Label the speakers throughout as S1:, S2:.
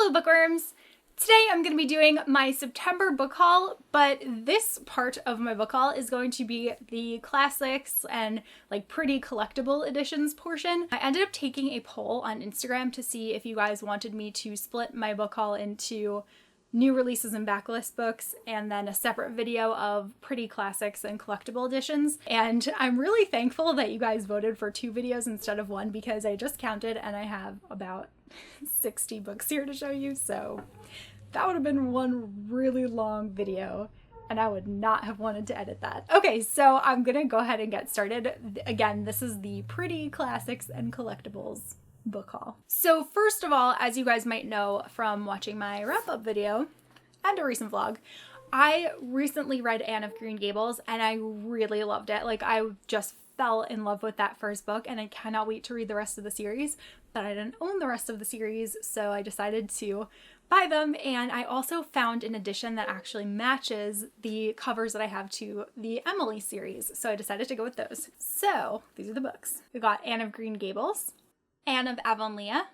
S1: Hello bookworms! Today I'm going to be doing my September book haul, but this part of my book haul is going to be the classics and like pretty collectible editions portion. I ended up taking a poll on Instagram to see if you guys wanted me to split my book haul into new releases and backlist books and then a separate video of pretty classics and collectible editions. And I'm really thankful that you guys voted for 2 videos instead of 1 because I just counted and I have about 60 books here to show you, so that would have been one really long video and I would not have wanted to edit that. Okay, so I'm gonna go ahead and get started. Again, this is the pretty classics and collectibles book haul. So first of all, as you guys might know from watching my wrap-up video and a recent vlog, I recently read Anne of Green Gables and I really loved it. Like, I just fell in love with that first book and I cannot wait to read the rest of the series, but I didn't own the rest of the series, so I decided to buy them. And I also found an edition that actually matches the covers that I have to the Emily series, so I decided to go with those. So these are the books. We got Anne of Green Gables, Anne of Avonlea,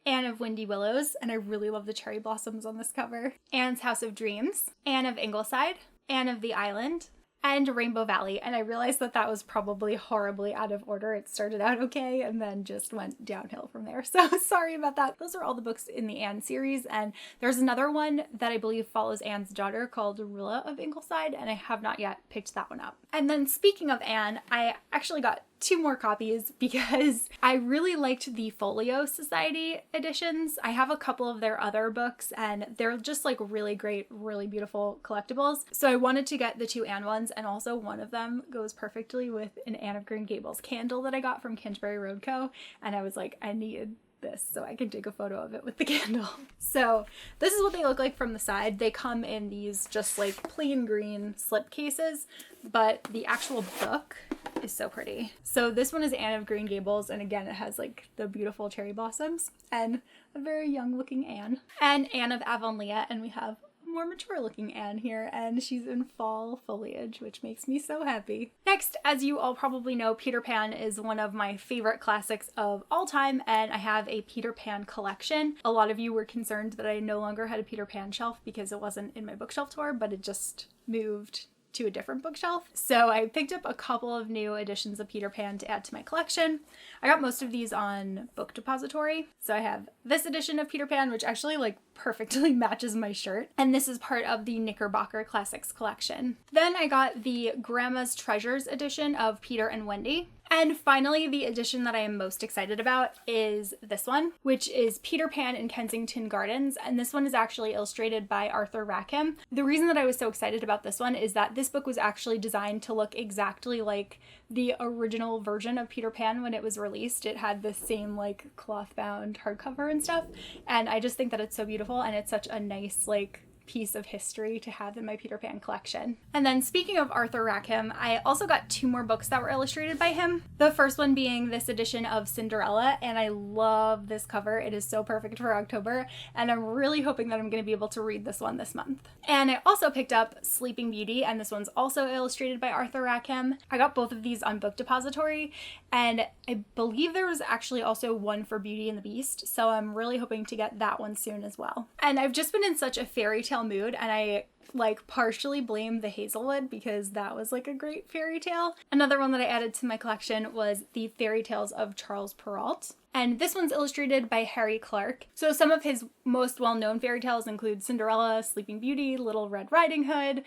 S1: Anne of Windy Willows, and I really love the cherry blossoms on this cover, Anne's House of Dreams, Anne of Ingleside, Anne of the Island, and Rainbow Valley. And I realized that that was probably horribly out of order. It started out okay and then just went downhill from there. So sorry about that. Those are all the books in the Anne series. And there's another one that I believe follows Anne's daughter called Rilla of Ingleside, and I have not yet picked that one up. And then speaking of Anne, I actually got 2 more copies because I really liked the Folio Society editions. I have a couple of their other books and they're just like really great, really beautiful collectibles. So I wanted to get the 2 Anne ones, and also one of them goes perfectly with an Anne of Green Gables candle that I got from CanterburyRoadCo, and I was like, I need this so I can take a photo of it with the candle. So this is what they look like from the side. They come in these just like plain green slip cases, but the actual book is so pretty. So this one is Anne of Green Gables, and again it has like the beautiful cherry blossoms and a very young looking Anne. And Anne of Avonlea, and we have more mature looking Anne here, and she's in fall foliage, which makes me so happy. Next, as you all probably know, Peter Pan is one of my favorite classics of all time, and I have a Peter Pan collection. A lot of you were concerned that I no longer had a Peter Pan shelf because it wasn't in my bookshelf tour, but it just moved to a different bookshelf. So I picked up a couple of new editions of Peter Pan to add to my collection. I got most of these on Book Depository. So I have this edition of Peter Pan, which actually like perfectly matches my shirt. And this is part of the Knickerbocker Classics collection. Then I got the Grandma's Treasures edition of Peter and Wendy. And finally, the edition that I am most excited about is this one, which is Peter Pan in Kensington Gardens. And this one is actually illustrated by Arthur Rackham. The reason that I was so excited about this one is that this book was actually designed to look exactly like the original version of Peter Pan when it was released. It had the same like cloth-bound hardcover and stuff. And I just think that it's so beautiful, and it's such a nice like piece of history to have in my Peter Pan collection. And then speaking of Arthur Rackham, I also got 2 more books that were illustrated by him. The first one being this edition of Cinderella, and I love this cover. It is so perfect for October, and I'm really hoping that I'm going to be able to read this one this month. And I also picked up Sleeping Beauty, and this one's also illustrated by Arthur Rackham. I got both of these on Book Depository, and I believe there was actually also one for Beauty and the Beast, so I'm really hoping to get that one soon as well. And I've just been in such a fairy tale mood, and I like partially blame the Hazelwood because that was like a great fairy tale. Another one that I added to my collection was the Fairy Tales of Charles Perrault. And this one's illustrated by Harry Clarke. So some of his most well-known fairy tales include Cinderella, Sleeping Beauty, Little Red Riding Hood,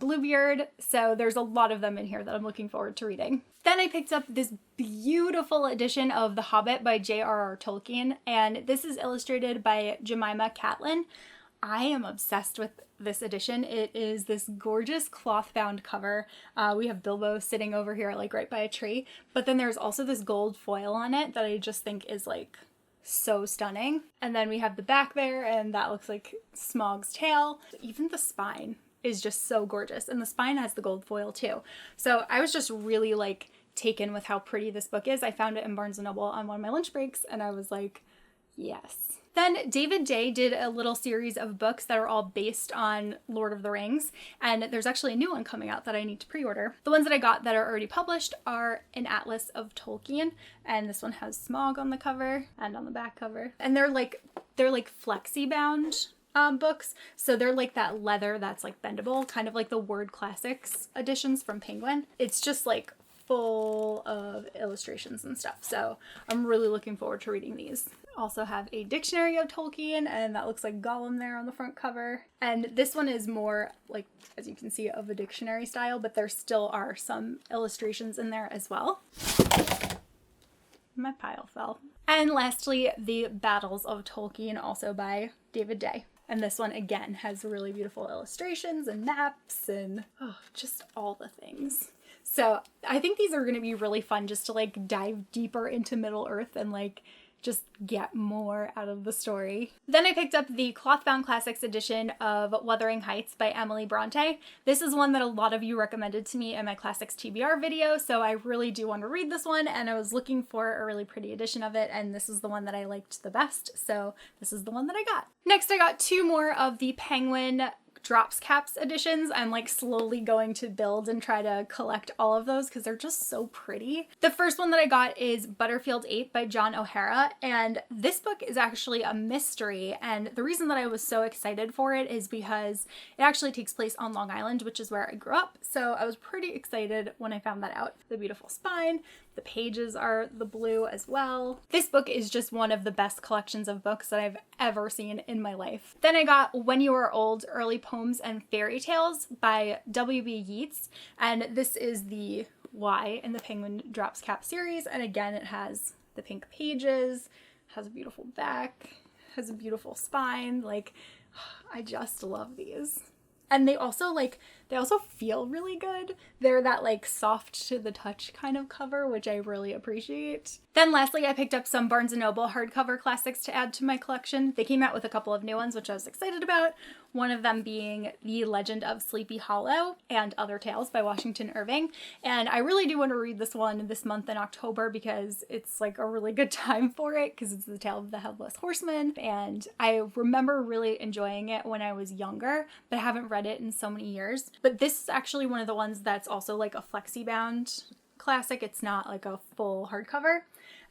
S1: Bluebeard. So there's a lot of them in here that I'm looking forward to reading. Then I picked up this beautiful edition of The Hobbit by J.R.R. Tolkien, and this is illustrated by Jemima Catlin. I am obsessed with this edition. It is this gorgeous cloth-bound cover. We have Bilbo sitting over here like right by a tree, but then there's also this gold foil on it that I just think is like so stunning. And then we have the back there, and that looks like Smaug's tail. Even the spine is just so gorgeous, and the spine has the gold foil too. So I was just really like taken with how pretty this book is. I found it in Barnes & Noble on one of my lunch breaks, and I was like, yes. Then David Day did a little series of books that are all based on Lord of the Rings, and there's actually a new one coming out that I need to pre-order. The ones that I got that are already published are An Atlas of Tolkien, and this one has Smaug on the cover and on the back cover. And they're like flexi-bound books, so they're like that leather that's like bendable, kind of like the Word Classics editions from Penguin. It's just like full of illustrations and stuff, so I'm really looking forward to reading these. Also have a dictionary of Tolkien, and that looks like Gollum there on the front cover. And this one is more like, as you can see, of a dictionary style, but there still are some illustrations in there as well. My pile fell. And lastly, The Battles of Tolkien, also by David Day. And this one, again, has really beautiful illustrations and maps and just all the things. So I think these are going to be really fun just to like dive deeper into Middle-earth and like just get more out of the story. Then I picked up the Clothbound Classics edition of Wuthering Heights by Emily Bronte. This is one that a lot of you recommended to me in my Classics TBR video, so I really do want to read this one, and I was looking for a really pretty edition of it, and this is the one that I liked the best, so this is the one that I got. Next, I got two more of the Penguin dropscapes editions. I'm like slowly going to build and try to collect all of those because they're just so pretty. The first one that I got is Butterfield 8 by John O'Hara, and this book is actually a mystery, and the reason that I was so excited for it is because it actually takes place on Long Island, which is where I grew up, so I was pretty excited when I found that out. The beautiful spine, the pages are the blue as well. This book is just one of the best collections of books that I've ever seen in my life. Then I got When You Are Old, Early Poems and Fairy Tales by W.B. Yeats, and this is the Y in the Penguin Dropscap series, and again it has the pink pages, has a beautiful back, has a beautiful spine. Like, I just love these. And they also feel really good. They're that like soft to the touch kind of cover, which I really appreciate. Then lastly, I picked up some Barnes & Noble hardcover classics to add to my collection. They came out with a couple of new ones, which I was excited about. One of them being The Legend of Sleepy Hollow and Other Tales by Washington Irving. And I really do want to read this one this month in October because it's like a really good time for it because it's the tale of the Headless Horseman. And I remember really enjoying it when I was younger, but I haven't read it in so many years. But this is actually one of the ones that's also like a flexi-bound classic. It's not like a full hardcover.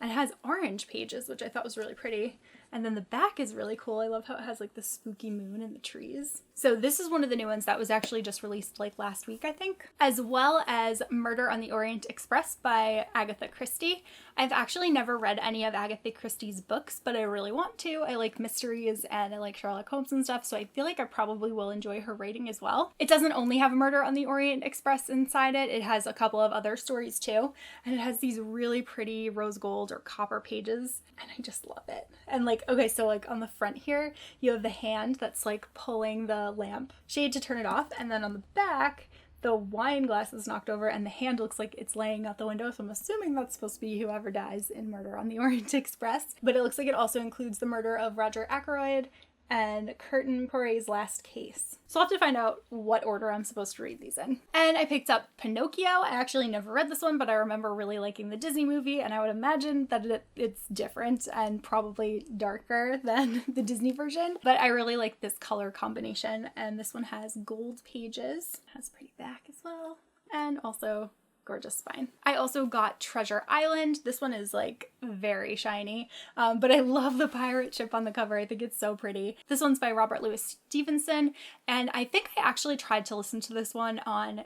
S1: And it has orange pages, which I thought was really pretty. And then the back is really cool. I love how it has like the spooky moon in the trees. So this is one of the new ones that was actually just released like last week, I think. As well as Murder on the Orient Express by Agatha Christie. I've actually never read any of Agatha Christie's books, but I really want to. I like mysteries and I like Sherlock Holmes and stuff, so I feel like I probably will enjoy her writing as well. It doesn't only have Murder on the Orient Express inside it. It has a couple of other stories too. And it has these really pretty rose gold or copper pages, and I just love it. And like, okay, so like on the front here, you have the hand that's like pulling the lamp shade to turn it off, and then on the back, the wine glass is knocked over and the hand looks like it's laying out the window, so I'm assuming that's supposed to be whoever dies in Murder on the Orient Express. But it looks like it also includes the murder of Roger Ackroyd and Curtin Poiret's Last Case. So I'll have to find out what order I'm supposed to read these in. And I picked up Pinocchio. I actually never read this one, but I remember really liking the Disney movie, and I would imagine that it's different and probably darker than the Disney version. But I really like this color combination, and this one has gold pages. It has a pretty back as well, and also gorgeous spine. I also got Treasure Island. This one is like very shiny, but I love the pirate ship on the cover. I think it's so pretty. This one's by Robert Louis Stevenson, and I think I actually tried to listen to this one on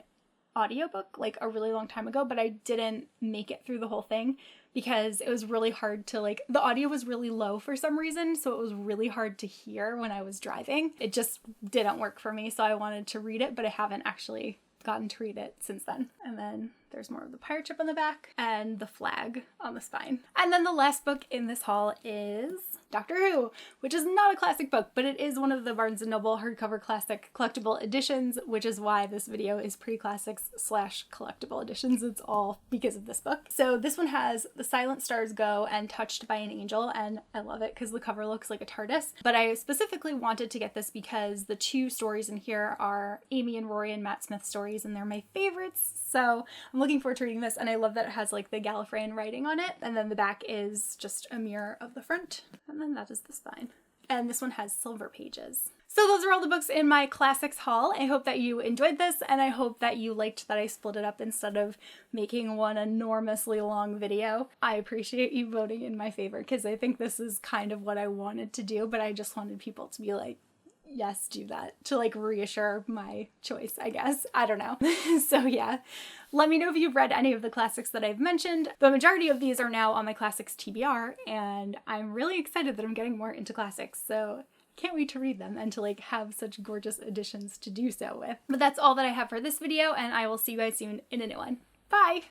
S1: audiobook like a really long time ago, but I didn't make it through the whole thing because it was really hard to like, the audio was really low for some reason, so it was really hard to hear when I was driving. It just didn't work for me, so I wanted to read it, but I haven't actually gotten to read it since then. And then there's more of the pirate ship on the back and the flag on the spine. And then the last book in this haul is Doctor Who, which is not a classic book, but it is one of the Barnes & Noble hardcover classic collectible editions, which is why this video is pre-classics / collectible editions. It's all because of this book. So this one has The Silent Stars Go and Touched by an Angel, and I love it because the cover looks like a TARDIS. But I specifically wanted to get this because the two stories in here are Amy and Rory and Matt Smith stories, and they're my favorites. So I'm looking forward to reading this, and I love that it has like the Gallifreyan writing on it, and then the back is just a mirror of the front, and then that is the spine. and this one has silver pages. So those are all the books in my classics haul. I hope that you enjoyed this, and I hope that you liked that I split it up instead of making one enormously long video. I appreciate you voting in my favor because I think this is kind of what I wanted to do, but I just wanted people to be like, yes, do that, to like reassure my choice, I guess. I don't know. So yeah, let me know if you've read any of the classics that I've mentioned. The majority of these are now on my classics TBR, and I'm really excited that I'm getting more into classics, so can't wait to read them and to like have such gorgeous editions to do so with. But that's all that I have for this video, and I will see you guys soon in a new one. Bye!